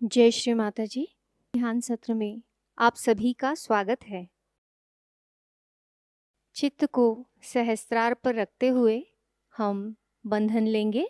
जय श्री माताजी। ध्यान सत्र में आप सभी का स्वागत है। चित्त को सहस्त्रार पर रखते हुए हम बंधन लेंगे।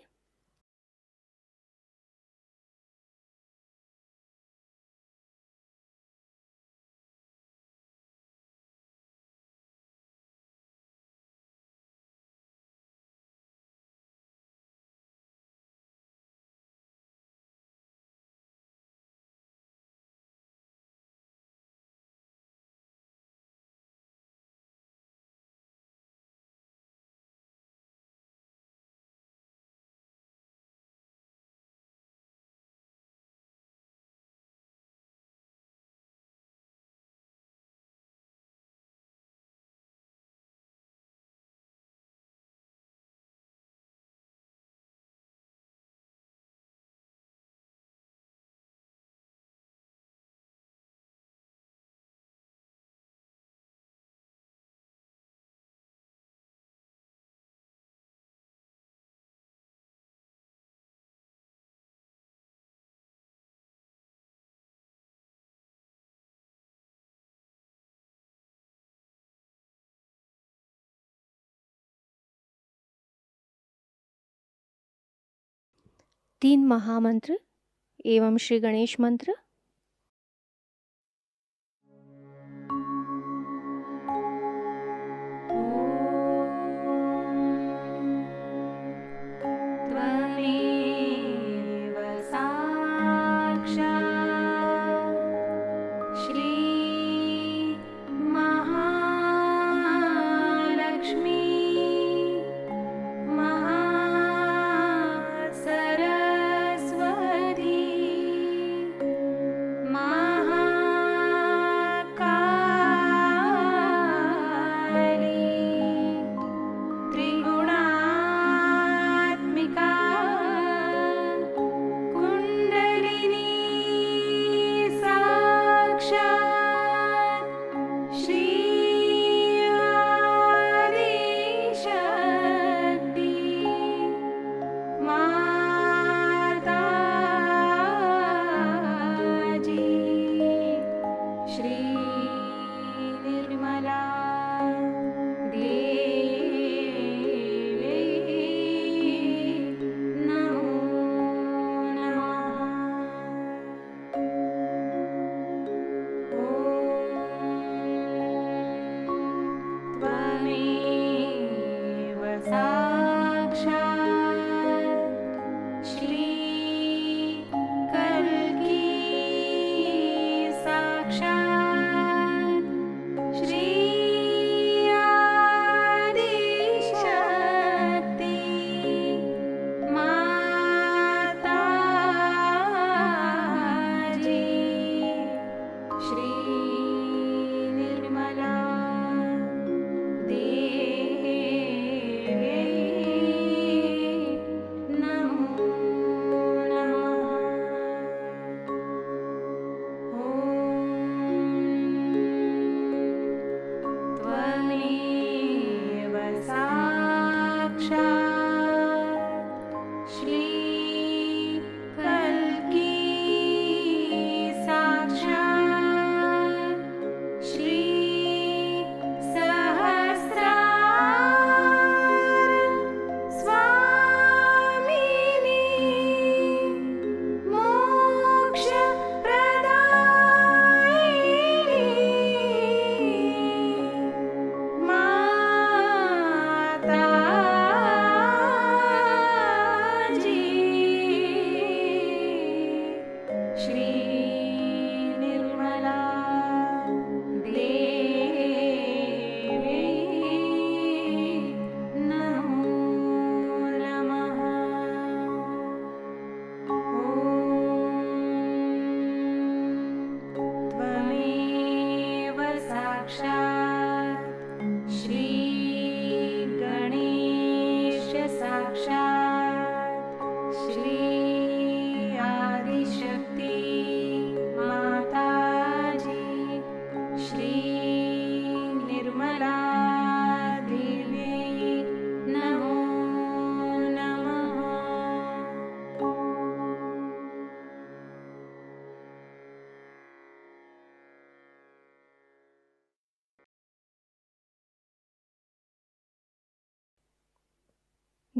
तीन महामंत्र एवं श्री गणेश मंत्र।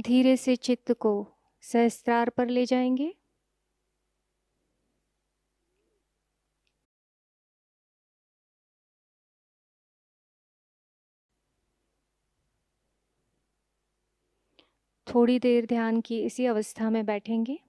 धीरे से चित्त को सहस्त्रार पर ले जाएंगे। थोड़ी देर ध्यान की इसी अवस्था में बैठेंगे।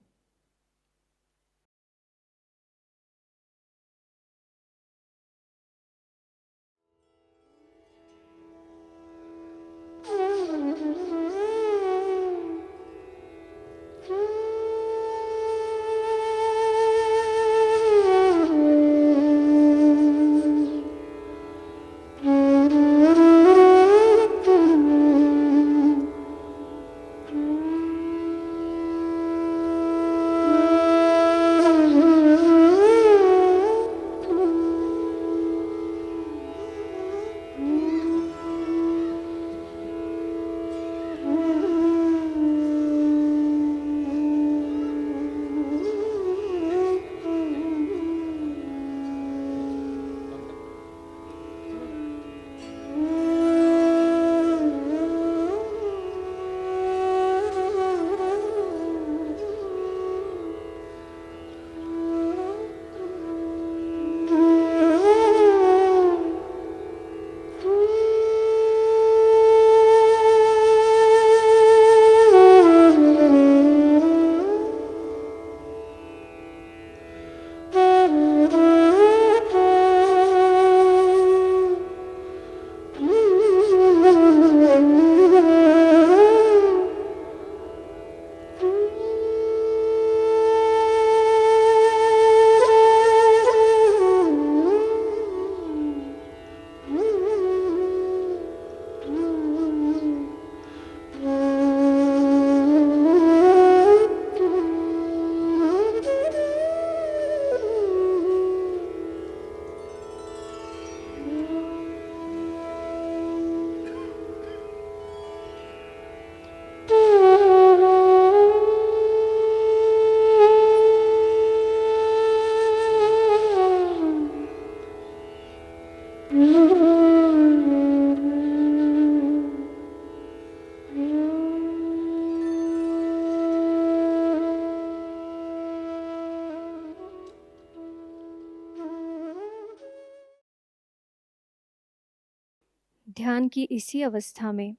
ध्यान की इसी अवस्था में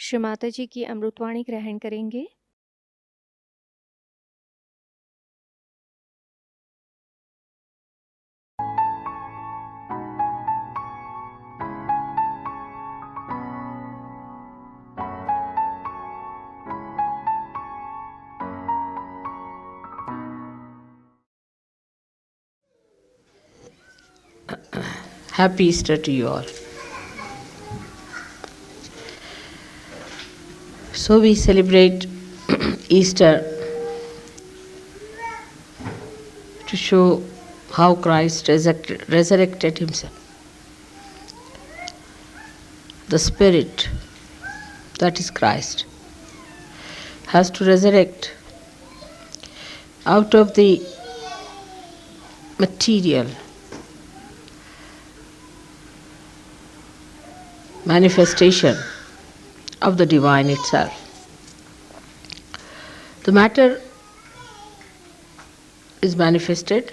श्री माताजी की अमृतवाणी ग्रहण करेंगे। Happy Easter to you all. So we celebrate Easter to show how Christ resurrected himself. The Spirit, that is Christ, has to resurrect out of the material manifestation of the divine itself. The matter is manifested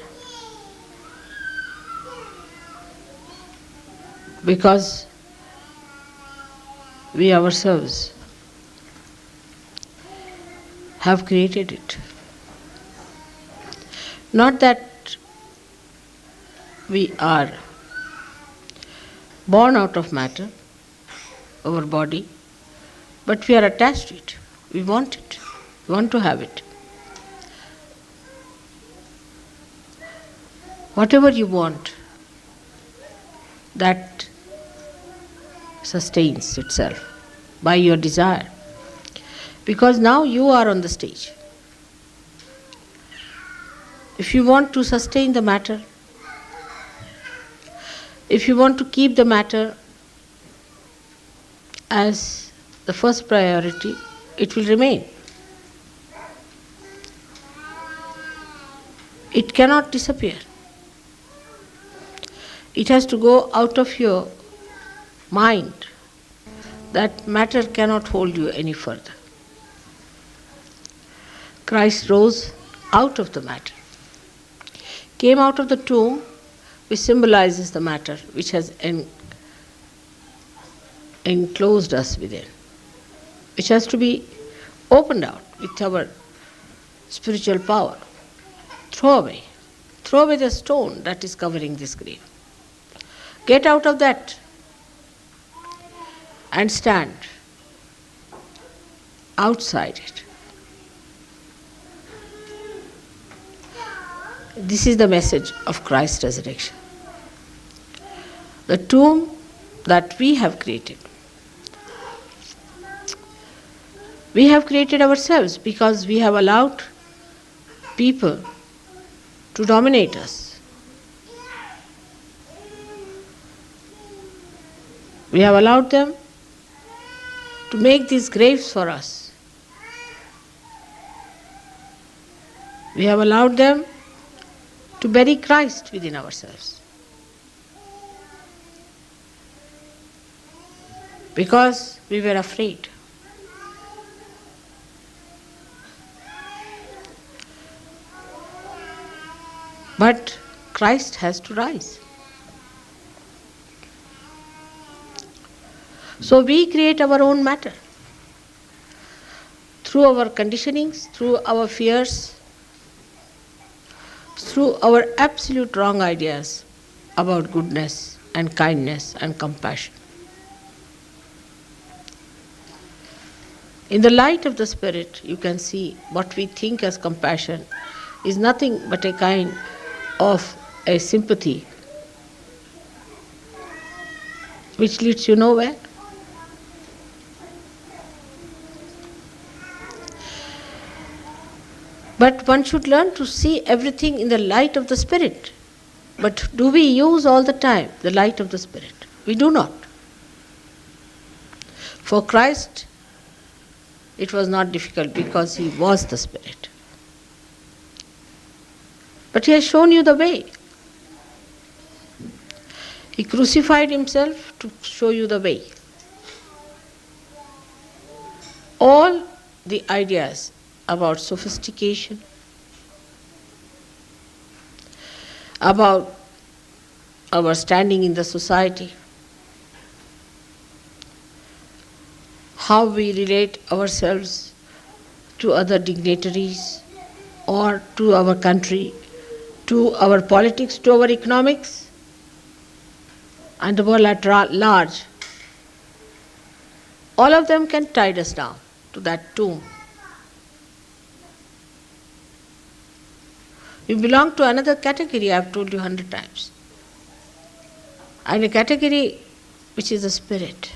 because we ourselves have created it. Not that we are born out of matter, our body, but we are attached to it. We want it. We want to have it. Whatever you want, that sustains itself by your desire. Because now you are on the stage. If you want to sustain the matter, if you want to keep the matter as the first priority, it will remain. It cannot disappear. It has to go out of your mind. That matter cannot hold you any further. Christ rose out of the matter, came out of the tomb, which symbolizes the matter which has enclosed us within, which has to be opened out with our spiritual power. Throw away the stone that is covering this grave. Get out of that and stand outside it. This is the message of Christ's resurrection. The tomb that we have created ourselves because we have allowed people to dominate us. We have allowed them to make these graves for us. We have allowed them to bury Christ within ourselves. Because we were afraid. But Christ has to rise. So we create our own matter. Through our conditionings, through our fears, through our absolute wrong ideas about goodness and kindness and compassion. In the light of the Spirit, you can see what we think as compassion is nothing but a kind of a sympathy which leads you nowhere. But one should learn to see everything in the light of the Spirit. But do we use all the time the light of the Spirit? We do not. For Christ, it was not difficult because He was the Spirit. But He has shown you the way. He crucified Himself to show you the way. All the ideas about sophistication, about our standing in the society, how we relate ourselves to other dignitaries or to our country, to our politics, to our economics, and the world at large. All of them can tie us down to that tomb. You belong to another category, I have told you 100 times. And a category which is a spirit,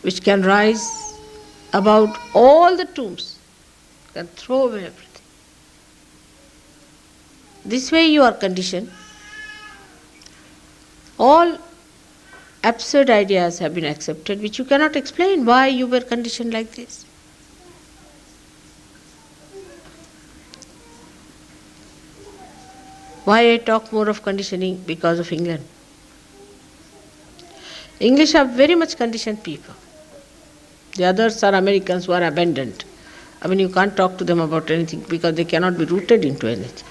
which can rise about all the tombs, can throw away everything. This way you are conditioned. All absurd ideas have been accepted which you cannot explain why you were conditioned like this. Why I talk more of conditioning? Because of England. English are very much conditioned people. The others are Americans who are abandoned. I mean, you can't talk to them about anything because they cannot be rooted into anything.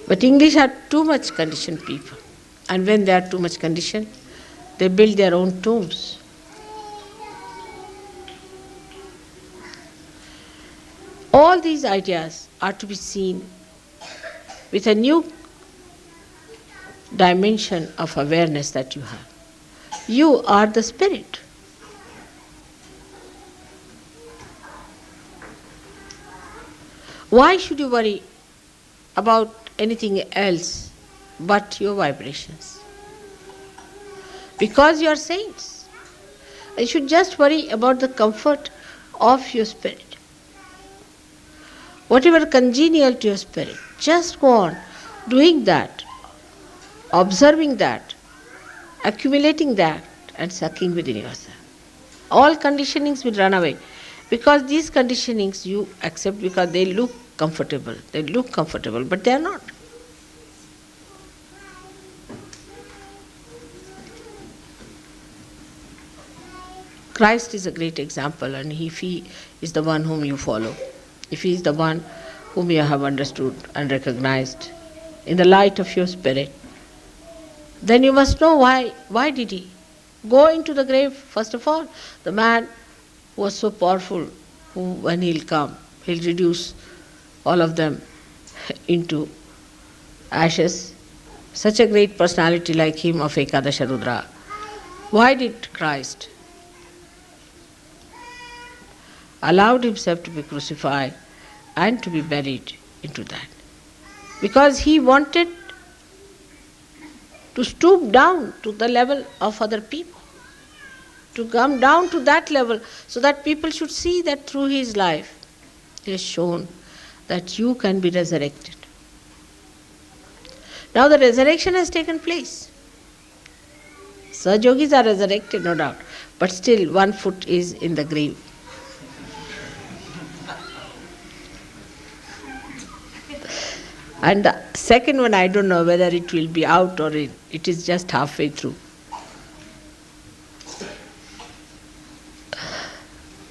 But English are too much conditioned people. And when they are too much conditioned, they build their own tombs. All these ideas are to be seen with a new dimension of awareness that you have. You are the Spirit. Why should you worry about anything else but your vibrations? Because you are saints. You should just worry about the comfort of your spirit. Whatever congenial to your spirit, just go on doing that, observing that, accumulating that, and sucking within yourself. All conditionings will run away because these conditionings you accept because they look comfortable. They look comfortable, but they are not. Christ is a great example, and if He is the one whom you follow, if He is the one whom you have understood and recognized in the light of your spirit, then you must know why. Why did He go into the grave? First of all, the man who was so powerful, who when He'll come, He'll reduce all of them into ashes. Such a great personality like him of Ekadasha Rudra. Why did Christ allowed Himself to be crucified and to be buried into that? Because He wanted to stoop down to the level of other people, to come down to that level so that people should see that through His life He has shown that you can be resurrected. Now the resurrection has taken place. Sahajogis are resurrected, no doubt, but still one foot is in the grave. And the second one, I don't know whether it will be out or it is just halfway through.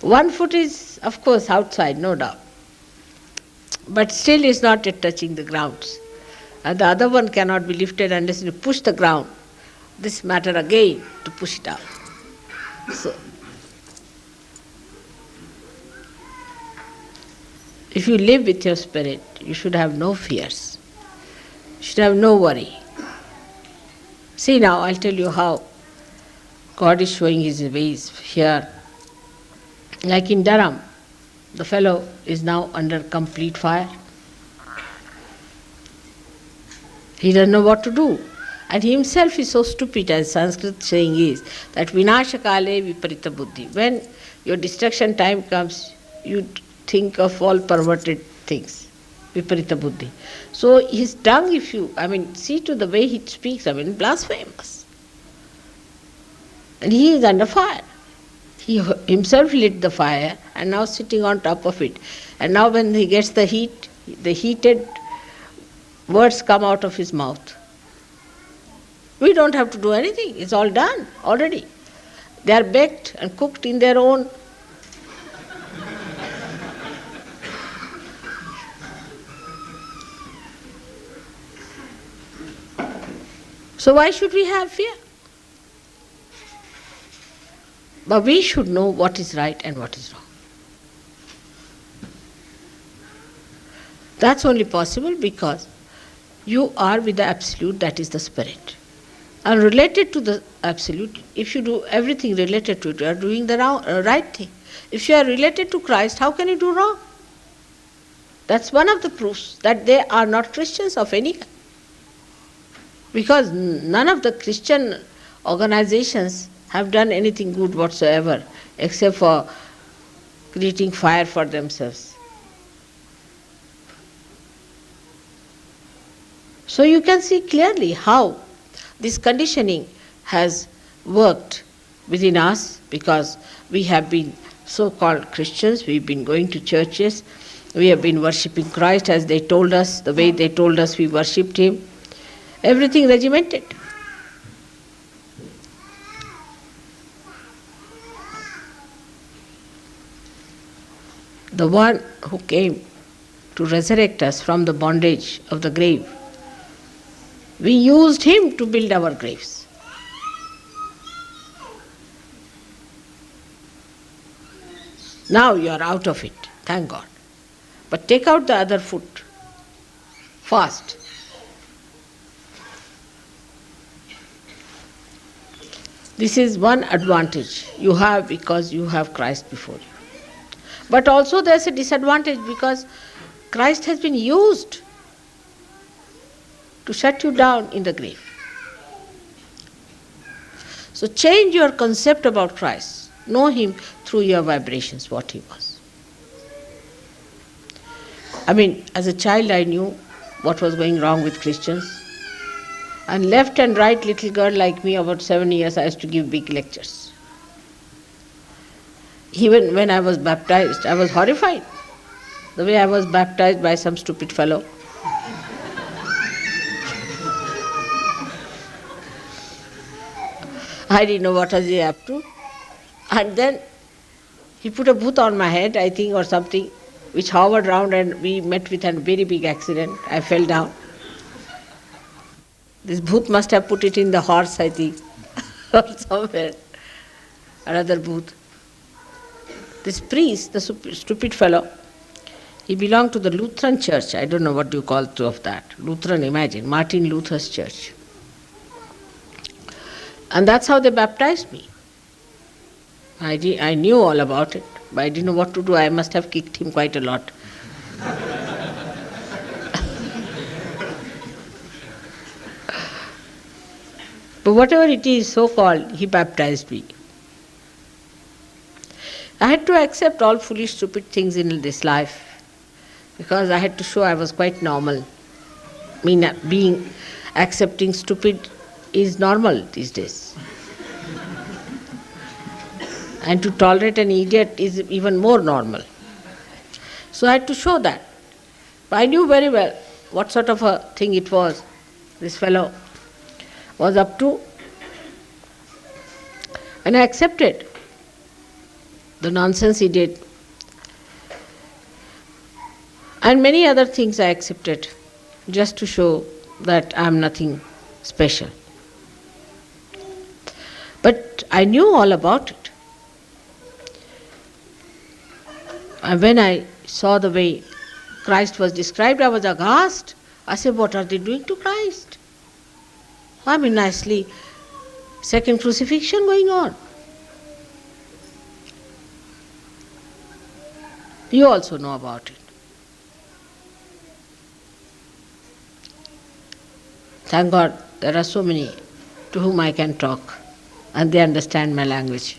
One foot is, of course, outside, no doubt, but still is not yet touching the grounds. And the other one cannot be lifted unless you push the ground. This matter again to push it out. So, if you live with your spirit, you should have no fears. You should have no worry. See now, I'll tell you how God is showing His ways here. Like in Durham, the fellow is now under complete fire. He doesn't know what to do. And he himself is so stupid, as Sanskrit saying is, that vinashakale viparita buddhi. When your destruction time comes, you think of all perverted things. Viparita buddhi. So his tongue, see to the way he speaks, blasphemous. And he is under fire. He himself lit the fire and now sitting on top of it. And now when he gets the heat, the heated words come out of his mouth. We don't have to do anything. It's all done already. They are baked and cooked in their own. So why should we have fear? But we should know what is right and what is wrong. That's only possible because you are with the Absolute, that is the Spirit. And related to the Absolute, if you do everything related to it, you are doing the right thing. If you are related to Christ, how can you do wrong? That's one of the proofs that they are not Christians of any kind. Because none of the Christian organizations have done anything good whatsoever except for creating fire for themselves. So you can see clearly how this conditioning has worked within us, because we have been so-called Christians, we've been going to churches, we have been worshipping Christ as they told us, the way they told us we worshipped Him, everything regimented. The one who came to resurrect us from the bondage of the grave, we used Him to build our graves. Now you are out of it, thank God. But take out the other foot fast. This is one advantage you have because you have Christ before you. But also there is a disadvantage because Christ has been used to shut you down in the grave. So change your concept about Christ. Know Him through your vibrations, what He was. As a child I knew what was going wrong with Christians. And left and right little girl like me, about 7 years, I used to give big lectures. Even when I was baptized, I was horrified. The way I was baptized by some stupid fellow. I didn't know what was he up to. And then he put a booth on my head, I think, or something, which hovered round, and we met with a very big accident. I fell down. This booth must have put it in the horse, I think, or somewhere. Another booth. This priest, the stupid fellow, he belonged to the Lutheran church. I don't know what you call of that. Lutheran, imagine, Martin Luther's church. And that's how they baptized me. I knew all about it, but I didn't know what to do. I must have kicked him quite a lot. But whatever it is, so-called, he baptized me. I had to accept all foolish, stupid things in this life because I had to show I was quite normal. Being accepting stupid is normal these days. And to tolerate an idiot is even more normal. So I had to show that. But I knew very well what sort of a thing it was this fellow was up to. And I accepted the nonsense he did. And many other things I accepted just to show that I am nothing special. But I knew all about it. And when I saw the way Christ was described, I was aghast. I said, what are they doing to Christ? I mean, nicely, second crucifixion going on. You also know about it. Thank God there are so many to whom I can talk and they understand my language.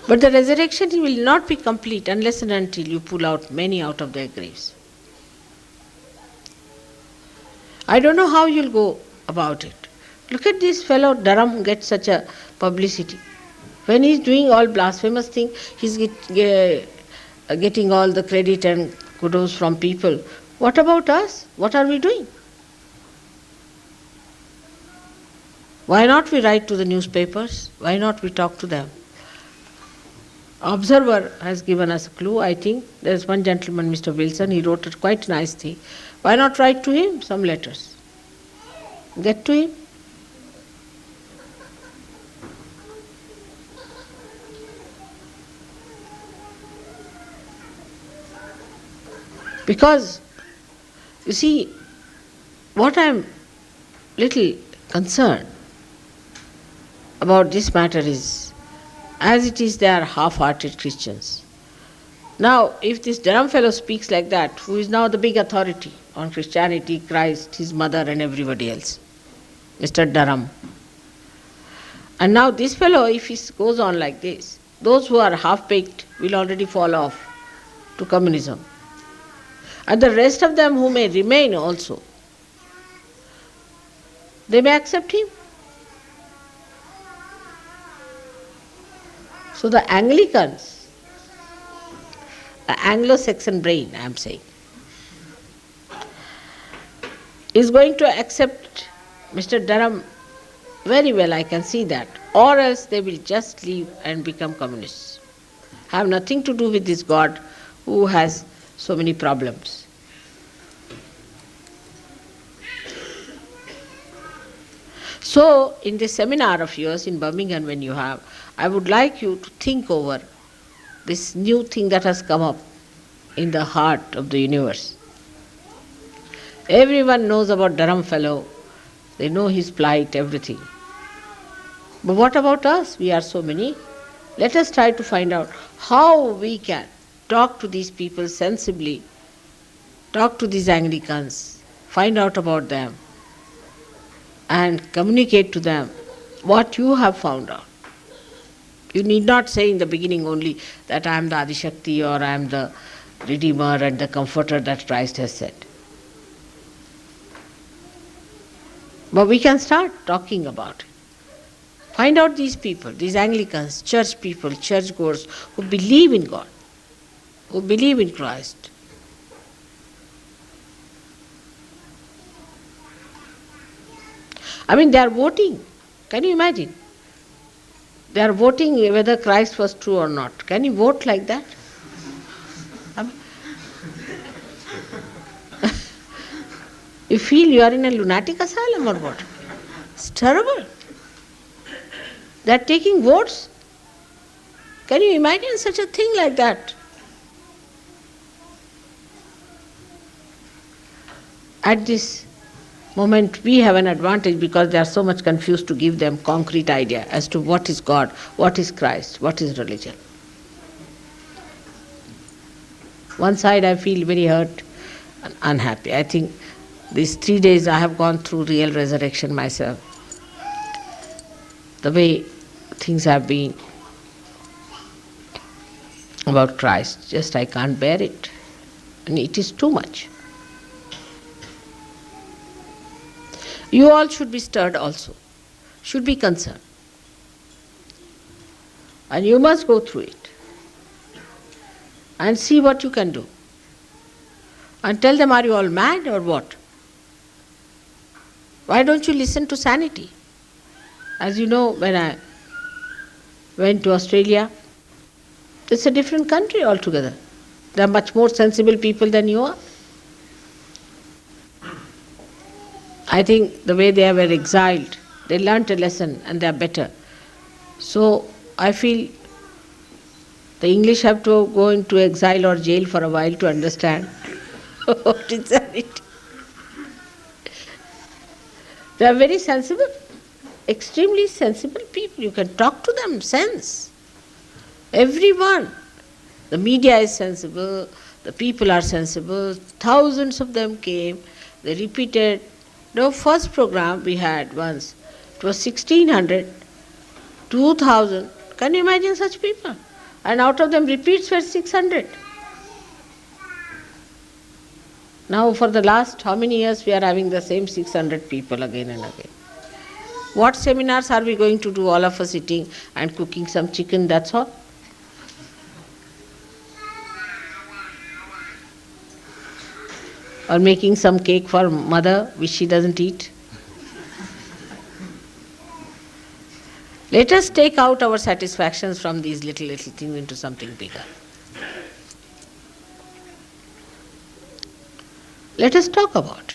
But the resurrection will not be complete unless and until you pull out many out of their graves. I don't know how you'll go about it. Look at this fellow Dharam gets such a publicity. When he's doing all blasphemous thing, he's getting all the credit and kudos from people. What about us? What are we doing? Why not we write to the newspapers? Why not we talk to them? Observer has given us a clue, I think. There's one gentleman, Mr. Wilson, he wrote a quite nice thing. Why not write to him some letters? Get to him. Because, you see, what I'm little concerned about this matter is, as it is, they are half-hearted Christians. Now, if this Dharam fellow speaks like that, who is now the big authority on Christianity, Christ, his mother and everybody else, Mr. Dharam. And now this fellow, if he goes on like this, those who are half-baked will already fall off to communism. And the rest of them who may remain also, they may accept him. So the Anglicans, the Anglo-Saxon brain, I am saying, is going to accept Mr. Dharam very well, I can see that. Or else they will just leave and become communists. Have nothing to do with this God who has so many problems. So, in this seminar of yours in Birmingham when you have, I would like you to think over this new thing that has come up in the heart of the universe. Everyone knows about Dharam fellow. They know his plight, everything. But what about us? We are so many. Let us try to find out how we can talk to these people sensibly, talk to these Anglicans, find out about them, and communicate to them what you have found out. You need not say in the beginning only that I am the Adishakti or I am the Redeemer and the Comforter that Christ has said. But we can start talking about it. Find out these people, these Anglicans, church people, churchgoers who believe in God, who believe in Christ. I mean, they are voting Can you imagine? They are voting whether Christ was true or not. Can you vote like that? You feel you are in a lunatic asylum or what? It's terrible. They are taking votes. Can you imagine such a thing like that? At this moment, we have an advantage because they are so much confused to give them concrete idea as to what is God, what is Christ, what is religion. One side I feel very hurt and unhappy. I think these 3 days I have gone through real resurrection myself. The way things have been about Christ, just I can't bear it. And it is too much. You all should be stirred also, should be concerned. And you must go through it and see what you can do. And tell them, are you all mad or what? Why don't you listen to sanity? As you know, when I went to Australia, it's a different country altogether. There are much more sensible people than you are. I think the way they were exiled, they learnt a lesson and they are better. So I feel the English have to go into exile or jail for a while to understand what is sanity. They are very sensible, extremely sensible people. You can talk to them, sense. Everyone. The media is sensible, the people are sensible, thousands of them came, they repeated. The first program we had once, it was 1600, 2000. Can you imagine such people? And out of them repeats were 600. Now for the last how many years we are having the same 600 people again and again. What seminars are we going to do, all of us sitting and cooking some chicken, that's all? Or making some cake for mother which she doesn't eat. Let us take out our satisfactions from these little things into something bigger. Let us talk about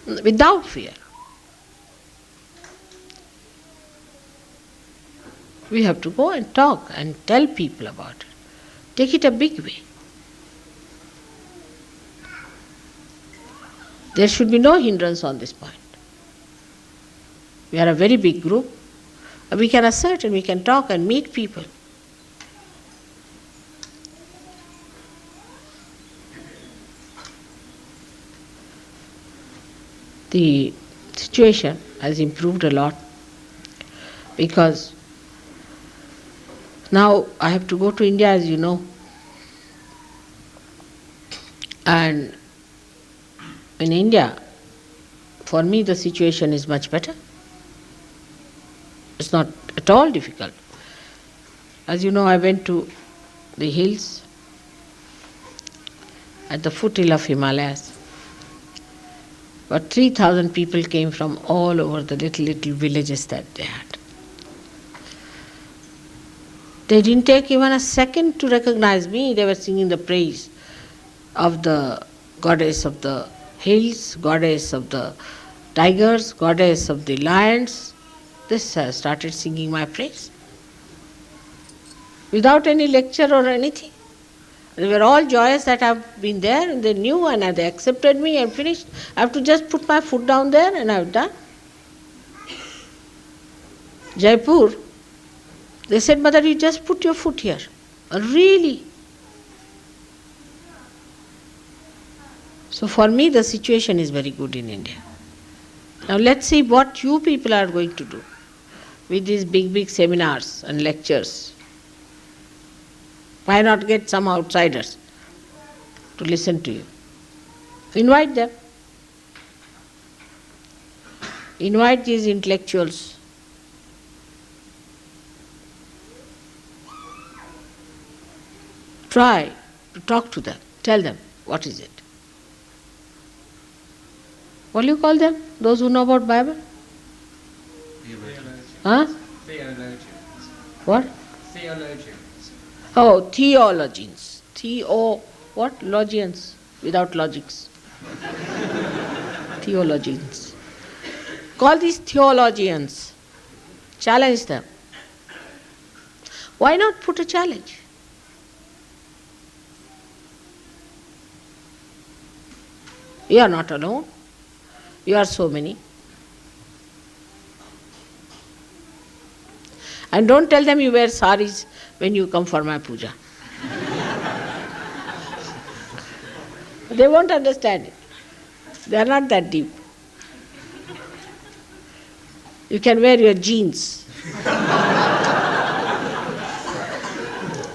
it without fear. We have to go and talk and tell people about it. Take it a big way. There should be no hindrance on this point. We are a very big group. We can assert and we can talk and meet people. The situation has improved a lot because now I have to go to India, as you know, and in India, for me the situation is much better. It's not at all difficult. As you know, I went to the hills at the foothill of Himalayas. About 3,000 people came from all over the little villages that they had. They didn't take even a second to recognize me. They were singing the praise of the goddess of the hills, goddess of the tigers, goddess of the lions. They started singing my praise without any lecture or anything. They were all joyous that I've been there, and they knew and they accepted me and finished. I have to just put my foot down there and I've done. Jaipur, they said, Mother, you just put your foot here. Really? So for me the situation is very good in India. Now let's see what you people are going to do with these big seminars and lectures. Why not get some outsiders to listen to you? Invite them. Invite these intellectuals. Try to talk to them. Tell them, what is it? What do you call them? Those who know about Bible? Huh? Theologians. What? Theologians. Oh, theologians. What? Logians. Without logics. Theologians. Call these theologians. Challenge them. Why not put a challenge? You are not alone. You are so many. And don't tell them you wear saris when you come for my puja. They won't understand it. They are not that deep. You can wear your jeans.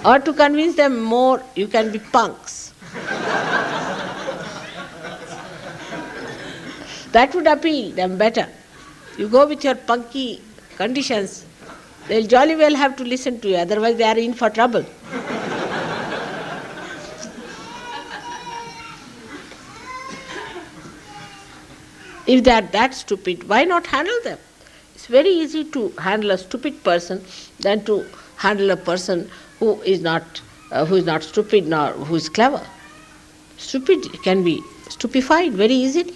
Or to convince them more, you can be punks. That would appeal them better. You go with your punky conditions, they'll jolly well have to listen to you, otherwise they are in for trouble. If they are that stupid, why not handle them? It's very easy to handle a stupid person than to handle a person who is not stupid nor who is clever. Stupid can be stupefied very easily.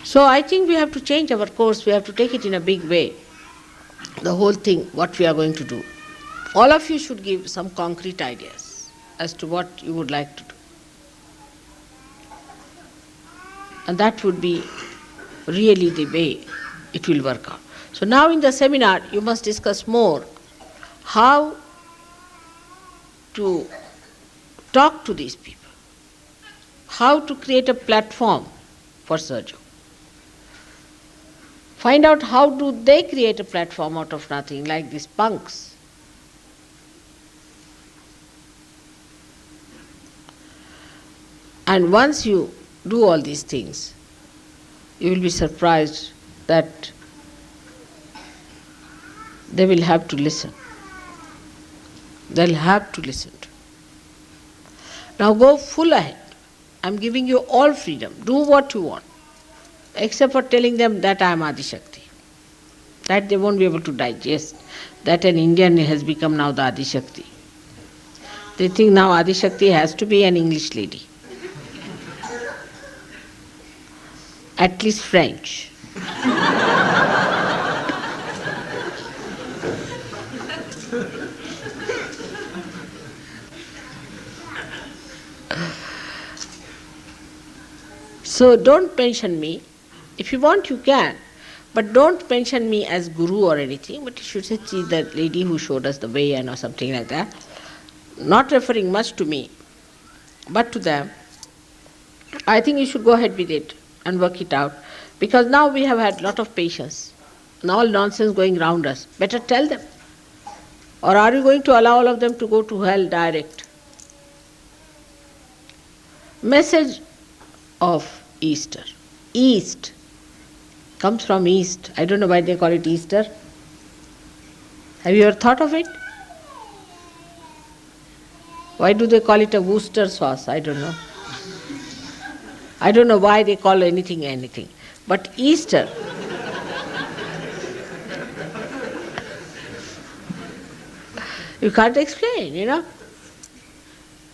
So I think we have to change our course, we have to take it in a big way. The whole thing, what we are going to do. All of you should give some concrete ideas as to what you would like to do. And that would be really the way it will work out. So now in the seminar you must discuss more how to talk to these people, how to create a platform for Sahaja. Find out how do they create a platform out of nothing, like these punks. And once you do all these things, you will be surprised that they will have to listen. They'll have to listen to. Now go full ahead. I'm giving you all freedom. Do what you want. Except for telling them that I am Adi Shakti. That they won't be able to digest. That an Indian has become now the Adi Shakti. They think now Adi Shakti has to be an English lady. At least French. So don't mention me. If you want, you can. But don't mention me as guru or anything, but you should say, "See, the lady who showed us the way," and or something like that. Not referring much to me, but to them. I think you should go ahead with it and work it out. Because now we have had a lot of patience. And all nonsense going round us. Better tell them. Or are you going to allow all of them to go to hell direct? Message of Easter. East comes from East. I don't know why they call it Easter. Have you ever thought of it? Why do they call it a Worcester sauce? I don't know. I don't know why they call anything anything. But Easter, you can't explain,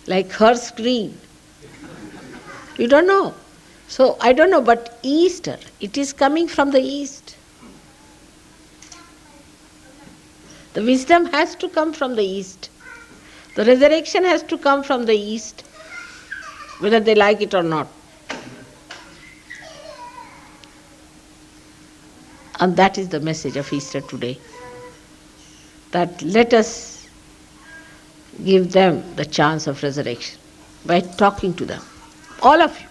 Like hearse green. You don't know. So I don't know, but Easter, it is coming from the East. The wisdom has to come from the East. The resurrection has to come from the East, whether they like it or not. And that is the message of Easter today. That let us give them the chance of resurrection by talking to them. All of you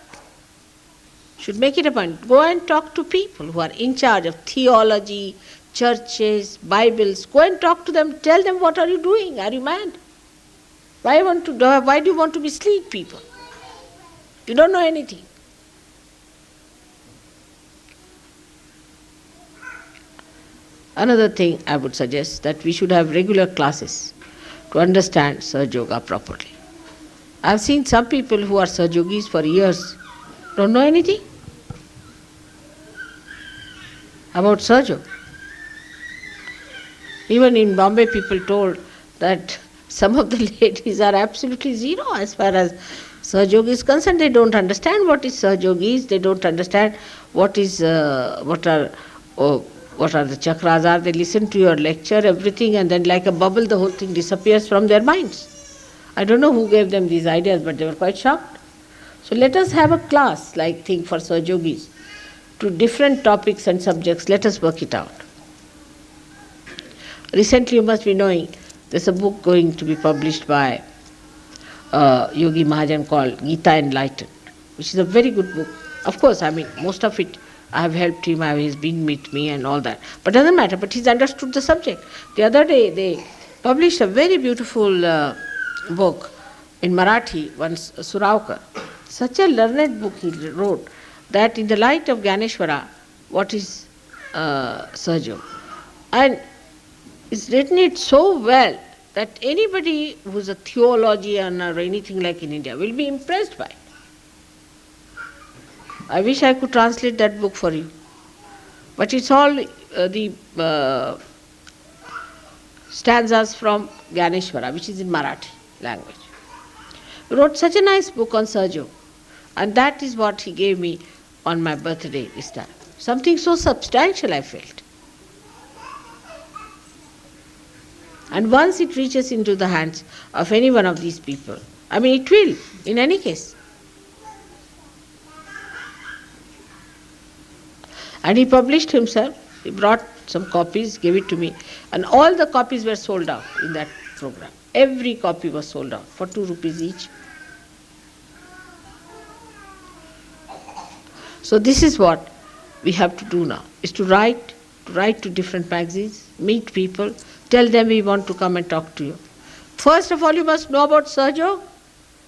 should make it a point. Go and talk to people who are in charge of theology, churches, Bibles. Go and talk to them. Tell them, what are you doing? Are you mad? Why do you want to mislead people? You don't know anything. Another thing I would suggest, that we should have regular classes to understand Sahaja Yoga properly. I have seen some people who are Sahaja Yogis for years, Don't know anything about Sahajayoga. Even in Bombay, people told that some of the ladies are absolutely zero as far as Sahajayoga is concerned. They don't understand what is Sahajayoga is. They don't understand what is what are the chakras are. They listen to your lecture, everything, and then like a bubble, the whole thing disappears from their minds. I don't know who gave them these ideas, but they were quite shocked. So let us have a class-like thing for Sahajogis to different topics and subjects. Let us work it out. Recently, you must be knowing, there's a book going to be published by Yogi Mahajan called Gita Enlightened, which is a very good book. Of course, I mean, most of it I have helped him, he's been with me and all that. But doesn't matter, but he's understood the subject. The other day, they published a very beautiful book in Marathi, once Suravkar. Such a learned book he wrote, that in the light of Gyaneshwara, what is Sahajayoga? And it's written it so well that anybody who's a theologian or anything like in India will be impressed by it. I wish I could translate that book for you. But it's all the stanzas from Gyaneshwara, which is in Marathi language. He wrote such a nice book on Sahajayoga, and that is what he gave me on my birthday this time. Something so substantial, I felt. And once it reaches into the hands of any one of these people, I mean it will, in any case. And he published himself, he brought some copies, gave it to me, and all the copies were sold out in that program. Every copy was sold out for 2 rupees each. So this is what we have to do now, is to write to different magazines, meet people, tell them we want to come and talk to you. First of all, you must know about Sahajayoga.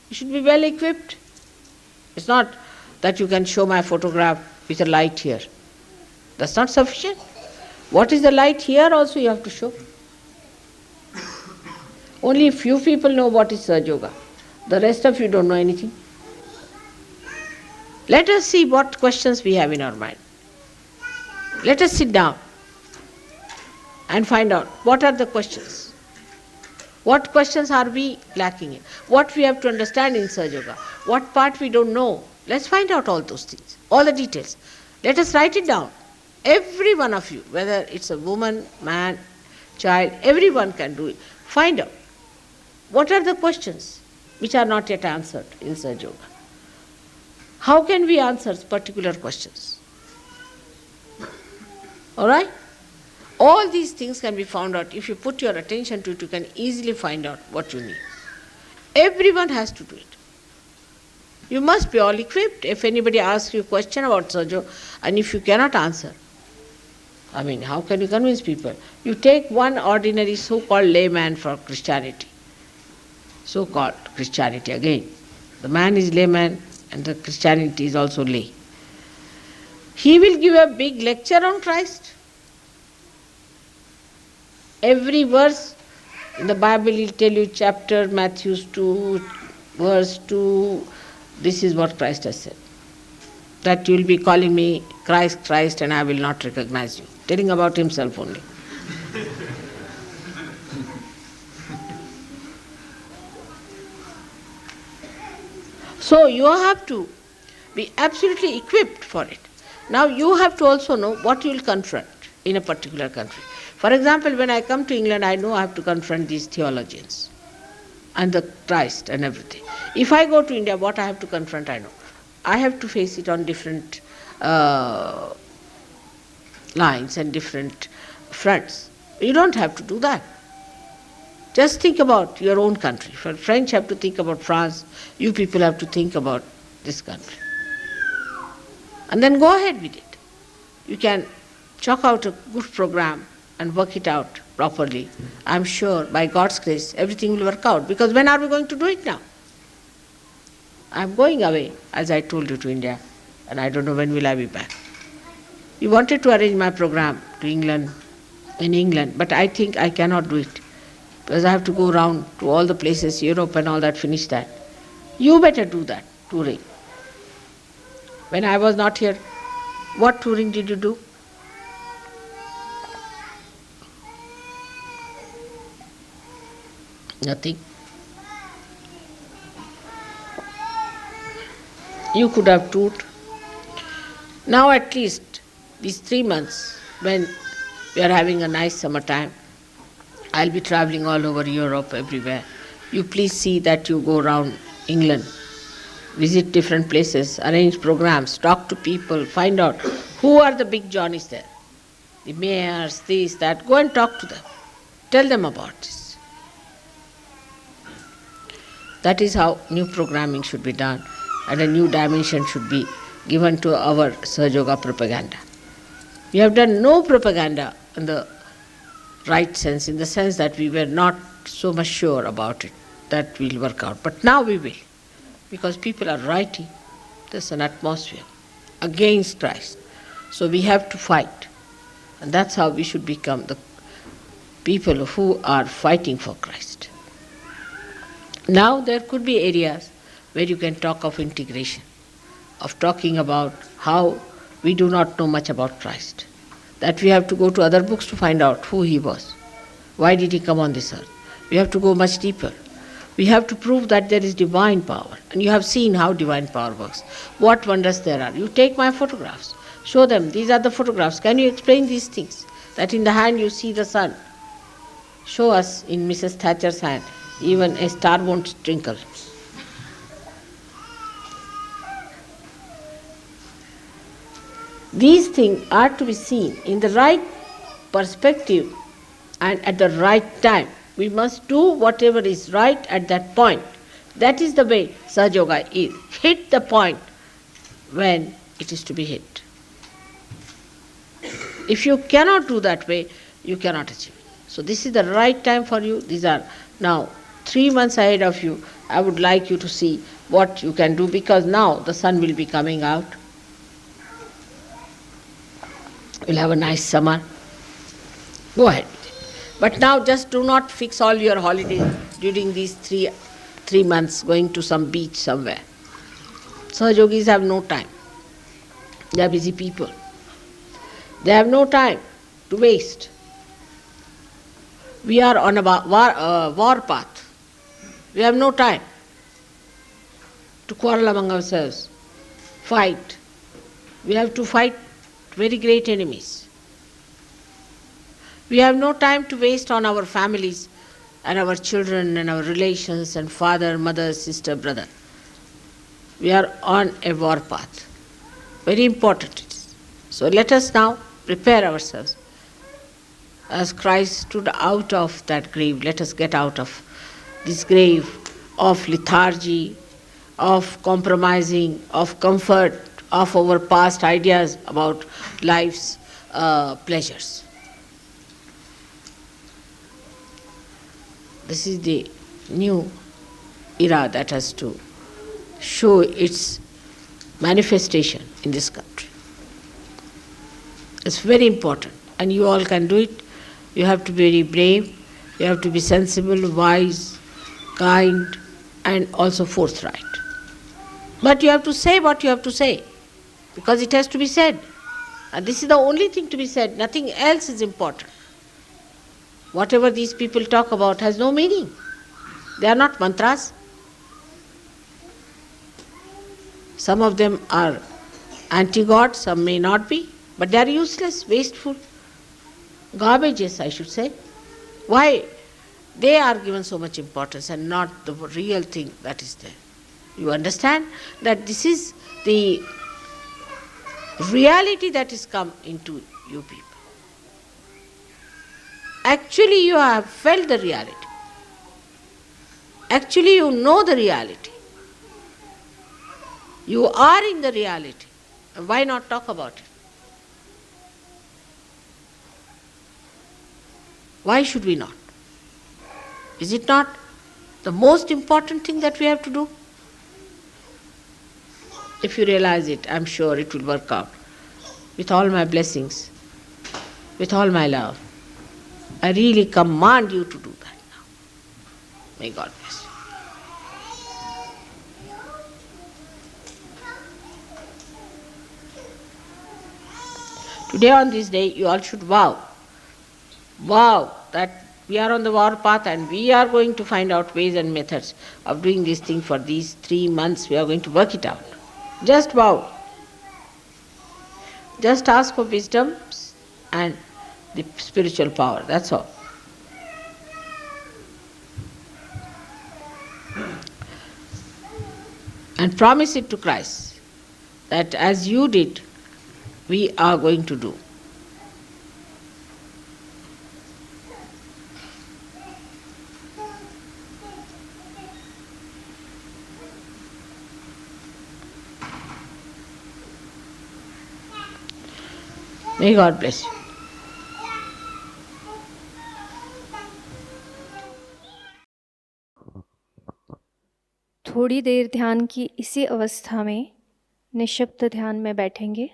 You should be well equipped. It's not that you can show my photograph with a light here. That's not sufficient. What is the light here also you have to show. Only a few people know what is Sahajayoga. The rest of you don't know anything. Let us see what questions we have in our mind. Let us sit down and find out what are the questions. What questions are we lacking in? What we have to understand in Sahajayoga? What part we don't know? Let's find out all those things, all the details. Let us write it down. Every one of you, whether it's a woman, man, child, everyone can do it. Find out what are the questions which are not yet answered in Sahajayoga. How can we answer particular questions? All right? All these things can be found out. If you put your attention to it, you can easily find out what you need. Everyone has to do it. You must be all equipped. If anybody asks you a question about Sahajayoga, and if you cannot answer, I mean, how can you convince people? You take one ordinary so-called layman for Christianity. So-called Christianity again. The man is layman and the Christianity is also lay. He will give a big lecture on Christ. Every verse in the Bible will tell you chapter, Matthew 2, verse 2, this is what Christ has said. That you will be calling me Christ, Christ, and I will not recognize you. Telling about himself only. So you have to be absolutely equipped for it. Now you have to also know what you will confront in a particular country. For example, when I come to England, I know I have to confront these theologians and the Christ and everything. If I go to India, what I have to confront, I know. I have to face it on different lines and different fronts. You don't have to do that. Just think about your own country. For French have to think about France, you people have to think about this country. And then go ahead with it. You can chalk out a good program and work it out properly. I'm sure by God's grace everything will work out. Because when are we going to do it now? I'm going away, as I told you, to India, and I don't know when will I be back. You wanted to arrange my program to England, in England, but I think I cannot do it. Because I have to go around to all the places, Europe and all that, finish that. You better do that, touring. When I was not here, what touring did you do? Nothing. You could have toured. Now at least these 3 months, when we are having a nice summertime, I'll be traveling all over Europe, everywhere. You please see that you go around England, visit different places, arrange programs, talk to people, find out who are the big Johnnies there. The mayors, this, that. Go and talk to them. Tell them about this. That is how new programming should be done, and a new dimension should be given to our Sahajayoga propaganda. We have done no propaganda in the right sense, in the sense that we were not so much sure about it, that will work out. But now we will, because people are writing. There's an atmosphere against Christ. So we have to fight. And that's how we should become the people who are fighting for Christ. Now there could be areas where you can talk of integration, of talking about how we do not know much about Christ, that we have to go to other books to find out who he was, why did he come on this earth. We have to go much deeper. We have to prove that there is divine power, and you have seen how divine power works, what wonders there are. You take my photographs, show them, these are the photographs, can you explain these things? That in the hand you see the sun. Show us in Mrs. Thatcher's hand, even a star won't twinkle. These things are to be seen in the right perspective and at the right time. We must do whatever is right at that point. That is the way Sahajayoga is. Hit the point when it is to be hit. If you cannot do that way, you cannot achieve it. So this is the right time for you. These are now 3 months ahead of you. I would like you to see what you can do, because now the sun will be coming out. We'll have a nice summer. Go ahead with it. But now just do not fix all your holidays during these three months going to some beach somewhere. Sahajogis have no time. They are busy people. They have no time to waste. We are on a war path. We have no time to quarrel among ourselves, fight. We have to fight very great enemies. We have no time to waste on our families and our children and our relations and father, mother, sister, brother. We are on a war path. Very important it is. So let us now prepare ourselves. As Christ stood out of that grave, let us get out of this grave of lethargy, of compromising, of comfort, of our past ideas about life's pleasures. This is the new era that has to show its manifestation in this country. It's very important, and you all can do it. You have to be very brave, you have to be sensible, wise, kind, and also forthright. But you have to say what you have to say, because it has to be said. And this is the only thing to be said, nothing else is important. Whatever these people talk about has no meaning. They are not mantras. Some of them are anti-God, some may not be, but they are useless, wasteful, garbages, I should say. Why? They are given so much importance and not the real thing that is there. You understand that this is the reality that has come into you people. Actually, you have felt the reality. Actually, you know the reality. You are in the reality. Why not talk about it? Why should we not? Is it not the most important thing that we have to do? If you realize it, I'm sure it will work out. With all my blessings, with all my love, I really command you to do that now. May God bless you. Today on this day, you all should vow that we are on the war path and we are going to find out ways and methods of doing this thing for these 3 months. We are going to work it out. Just vow. Just ask for wisdom and the spiritual power. That's all. And promise it to Christ that as you did, we are going to do. May God bless you. थोड़ी देर ध्यान की इसी अवस्था में निःशब्द ध्यान में बैठेंगे।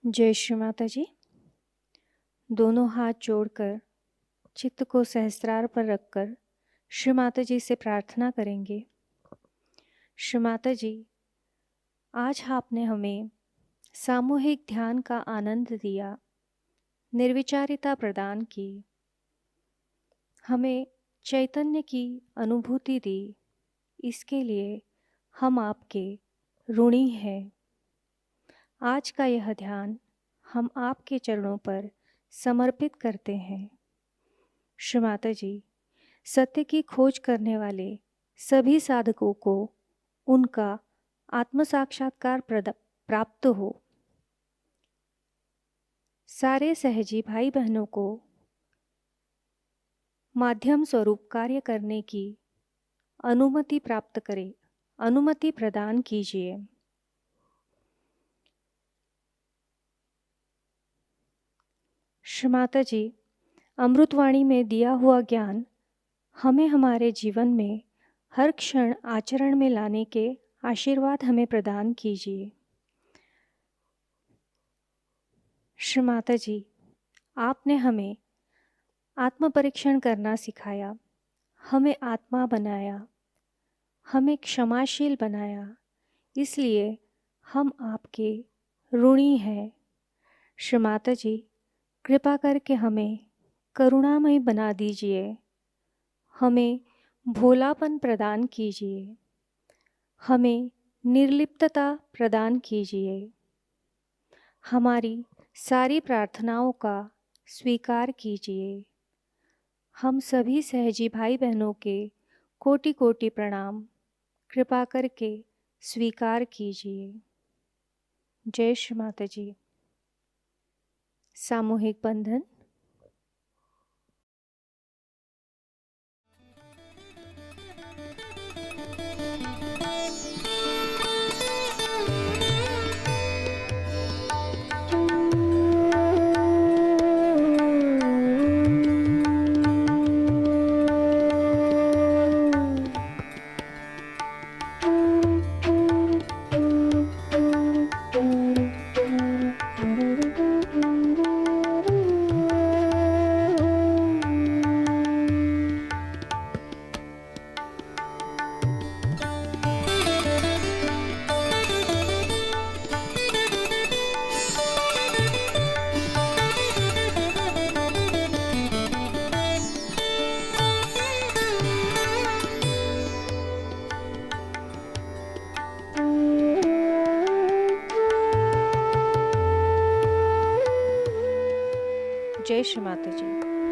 जय श्री माता जी। दोनों हाथ जोड़कर चित्त को सहस्त्रार पर रखकर श्री माता जी से प्रार्थना करेंगे। श्री माता जी, आज आपने हमें सामूहिक ध्यान का आनंद दिया, निर्विचारिता प्रदान की, हमें चैतन्य की अनुभूति दी। इसके लिए हम आपके ऋणी हैं। आज का यह ध्यान हम आपके चरणों पर समर्पित करते हैं। श्री माता जी, सत्य की खोज करने वाले सभी साधकों को उनका आत्म साक्षात्कार प्राप्त हो। सारे सहजी भाई बहनों को माध्यम स्वरूप कार्य करने की अनुमति प्राप्त करें, अनुमति प्रदान कीजिए। श्री माता जी, अमृतवाणी में दिया हुआ ज्ञान हमें हमारे जीवन में हर क्षण आचरण में लाने के आशीर्वाद हमें प्रदान कीजिए। श्री माता जी, आपने हमें आत्म परीक्षण करना सिखाया, हमें आत्मा बनाया, हमें क्षमाशील बनाया। इसलिए हम आपके ऋणी हैं। श्री माता जी, कृपा करके हमें करुणामय बना दीजिए, हमें भोलापन प्रदान कीजिए, हमें निर्लिप्तता प्रदान कीजिए। हमारी सारी प्रार्थनाओं का स्वीकार कीजिए। हम सभी सहजी भाई बहनों के कोटि कोटि प्रणाम कृपा करके स्वीकार कीजिए। जय श्री माता जी। सामूहिक बंधन। जय श्री माता जी।